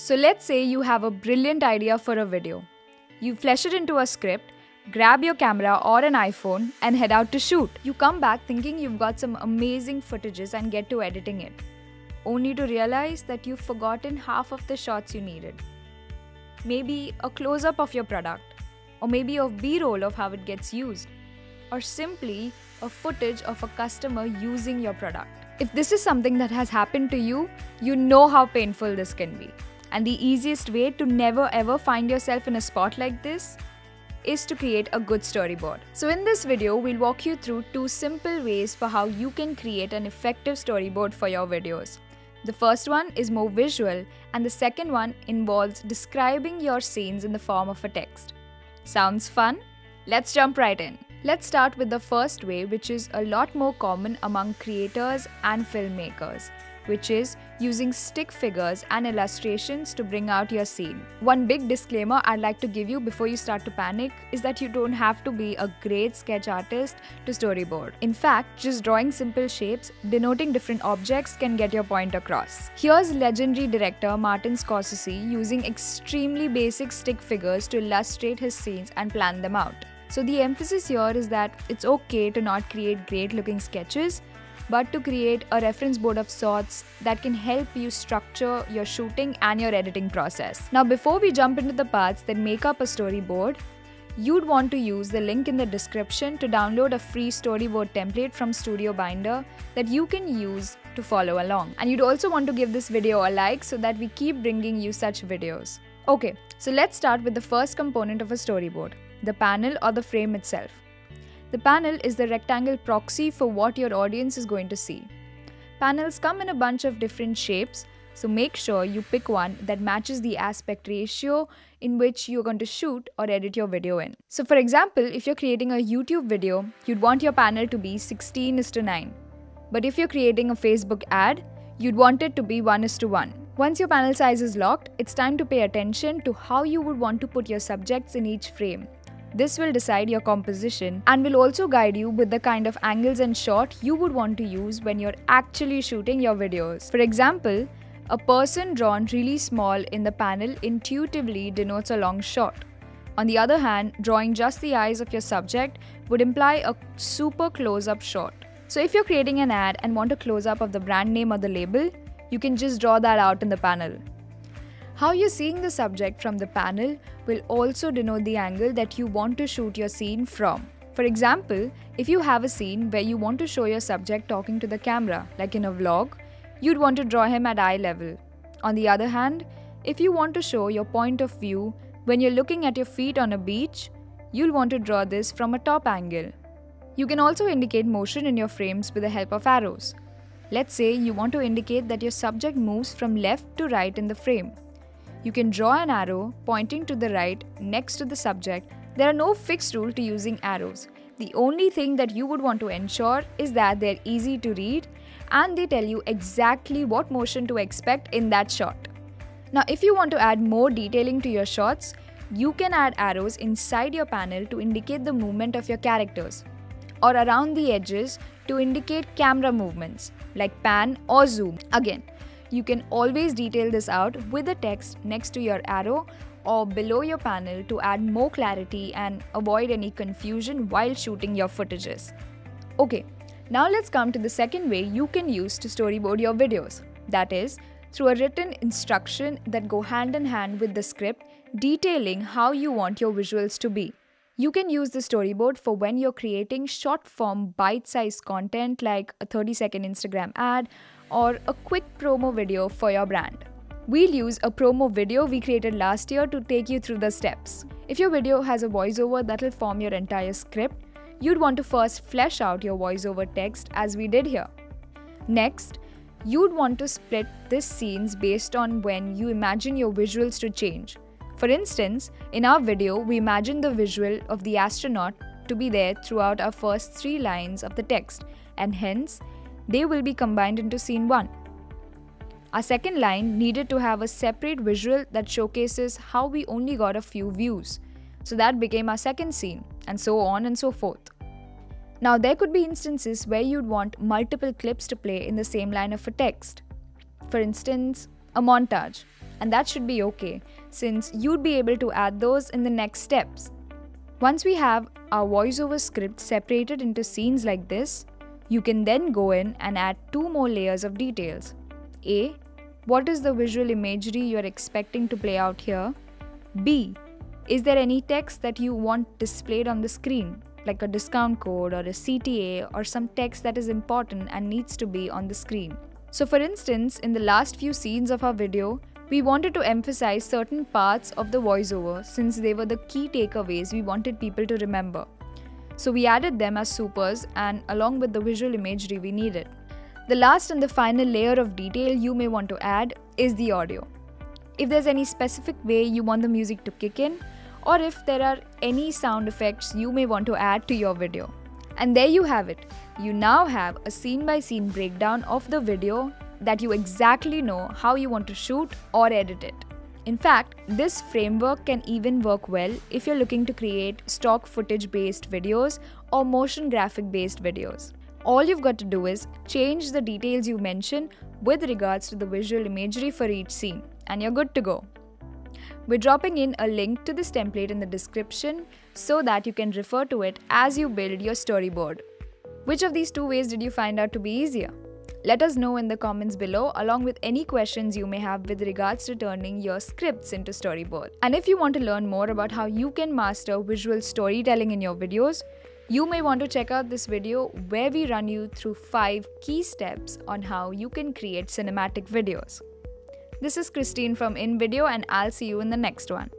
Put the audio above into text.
So let's say you have a brilliant idea for a video. You flesh it into a script, grab your camera or an iPhone and head out to shoot. You come back thinking you've got some amazing footages and get to editing it, only to realize that you've forgotten half of the shots you needed. Maybe a close-up of your product, or maybe a B-roll of how it gets used, or simply a footage of a customer using your product. If this is something that has happened to you, you know how painful this can be. And the easiest way to never ever find yourself in a spot like this is to create a good storyboard. So in this video, we'll walk you through 2 simple ways for how you can create an effective storyboard for your videos. The first one is more visual, and the second one involves describing your scenes in the form of a text. Sounds fun? Let's jump right in. Let's start with the first way, which is a lot more common among creators and filmmakers, which is using stick figures and illustrations to bring out your scene. One big disclaimer I'd like to give you before you start to panic is that you don't have to be a great sketch artist to storyboard. In fact, just drawing simple shapes denoting different objects can get your point across. Here's legendary director Martin Scorsese using extremely basic stick figures to illustrate his scenes and plan them out. So the emphasis here is that it's okay to not create great looking sketches, but to create a reference board of sorts that can help you structure your shooting and your editing process. Now, before we jump into the parts that make up a storyboard, you'd want to use the link in the description to download a free storyboard template from Studio Binder that you can use to follow along. And you'd also want to give this video a like so that we keep bringing you such videos. Okay, so let's start with the first component of a storyboard, the panel or the frame itself. The panel is the rectangle proxy for what your audience is going to see. Panels come in a bunch of different shapes, so make sure you pick one that matches the aspect ratio in which you're going to shoot or edit your video in. So for example, if you're creating a YouTube video, you'd want your panel to be 16:9. But if you're creating a Facebook ad, you'd want it to be 1:1. Once your panel size is locked, it's time to pay attention to how you would want to put your subjects in each frame. This will decide your composition and will also guide you with the kind of angles and shot you would want to use when you're actually shooting your videos. For example, a person drawn really small in the panel intuitively denotes a long shot. On the other hand, drawing just the eyes of your subject would imply a super close-up shot. So if you're creating an ad and want a close-up of the brand name or the label, you can just draw that out in the panel. How you're seeing the subject from the panel will also denote the angle that you want to shoot your scene from. For example, if you have a scene where you want to show your subject talking to the camera, like in a vlog, you'd want to draw him at eye level. On the other hand, if you want to show your point of view when you're looking at your feet on a beach, you'll want to draw this from a top angle. You can also indicate motion in your frames with the help of arrows. Let's say you want to indicate that your subject moves from left to right in the frame. You can draw an arrow pointing to the right next to the subject. There are no fixed rules to using arrows. The only thing that you would want to ensure is that they're easy to read and they tell you exactly what motion to expect in that shot. Now, if you want to add more detailing to your shots, you can add arrows inside your panel to indicate the movement of your characters, or around the edges to indicate camera movements, like pan or zoom. Again, you can always detail this out with the text next to your arrow or below your panel to add more clarity and avoid any confusion while shooting your footages. Okay, now let's come to the second way you can use to storyboard your videos. That is, through a written instruction that go hand in hand with the script detailing how you want your visuals to be. You can use the storyboard for when you're creating short-form bite-sized content like a 30-second Instagram ad or a quick promo video for your brand. We'll use a promo video we created last year to take you through the steps. If your video has a voiceover that'll form your entire script, you'd want to first flesh out your voiceover text as we did here. Next, you'd want to split these scenes based on when you imagine your visuals to change. For instance, in our video, we imagined the visual of the astronaut to be there throughout our first 3 lines of the text, and hence, they will be combined into scene 1. Our second line needed to have a separate visual that showcases how we only got a few views, so that became our second scene, and so on and so forth. Now, there could be instances where you'd want multiple clips to play in the same line of a text. For instance, a montage. and that should be okay since you'd be able to add those in the next steps. Once we have our voiceover script separated into scenes like this, you can then go in and add 2 more layers of details. A. What is the visual imagery you are expecting to play out here? B. Is there any text that you want displayed on the screen, like a discount code or a CTA or some text that is important and needs to be on the screen? So for instance, in the last few scenes of our video, we wanted to emphasize certain parts of the voiceover since they were the key takeaways we wanted people to remember. So we added them as supers and along with the visual imagery we needed. The last and the final layer of detail you may want to add is the audio. If there's any specific way you want the music to kick in, or if there are any sound effects you may want to add to your video. And there you have it. You now have a scene-by-scene breakdown of the video that you exactly know how you want to shoot or edit it. In fact, this framework can even work well if you're looking to create stock footage-based videos or motion graphic-based videos. All you've got to do is change the details you mention with regards to the visual imagery for each scene, and you're good to go. We're dropping in a link to this template in the description so that you can refer to it as you build your storyboard. Which of these 2 ways did you find out to be easier? Let us know in the comments below along with any questions you may have with regards to turning your scripts into storyboard. And if you want to learn more about how you can master visual storytelling in your videos, you may want to check out this video where we run you through 5 key steps on how you can create cinematic videos. This is Christine from InVideo and I'll see you in the next one.